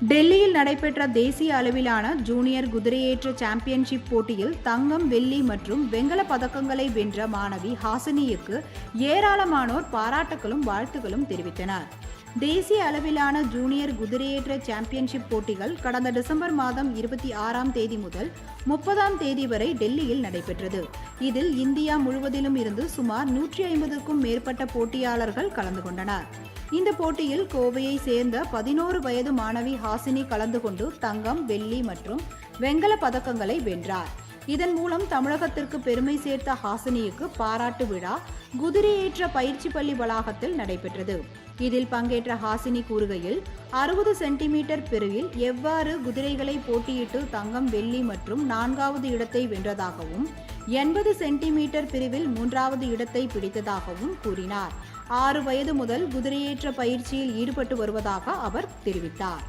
டெல்லியில் நடைபெற்ற தேசிய அளவிலான ஜூனியர் குதிரையேற்ற சாம்பியன்ஷிப் போட்டியில் தங்கம், வெள்ளி மற்றும் வெண்கல பதக்கங்களை வென்ற மாணவி ஹாசினியுக்கு ஏராளமானோர் பாராட்டுகளும் வாழ்த்துக்களும் தெரிவித்தனர். தேசிய அளவிலான ஜூனியர் குதிரையேற்ற சாம்பியன்ஷிப் போட்டிகள் கடந்த டிசம்பர் மாதம் 26ஆம் தேதி முதல் 30ஆம் தேதி வரை டெல்லியில் நடைபெற்றது. இதில் இந்தியா முழுவதிலும் இருந்து சுமார் 150க்கும் மேற்பட்ட போட்டியாளர்கள் கலந்து கொண்டனர். இந்த போட்டியில் கோவையை சேர்ந்த 11 வயது மாணவி ஹாசினி கலந்து கொண்டு தங்கம், வெள்ளி மற்றும் வெண்கல பதக்கங்களை வென்றார். இதன் மூலம் தமிழகத்திற்கு பெருமை சேர்த்த ஹாசினியுக்கு பாராட்டு விழா குதிரையேற்ற பயிற்சி பள்ளி வளாகத்தில் நடைபெற்றது. இதில் பங்கேற்ற ஹாசினி கூறுகையில் 60 சென்டிமீட்டர் பிரிவில் எவ்வாறு குதிரைகளை போட்டியிட்டு தங்கம், வெள்ளி மற்றும் 4வது இடத்தை வென்றதாகவும் 80 சென்டிமீட்டர் பிரிவில் 3வது இடத்தை பிடித்ததாகவும் கூறினார். 6 வயது முதல் குதிரையேற்ற பயிற்சியில் ஈடுபட்டு வருவதாக அவர் தெரிவித்தார்.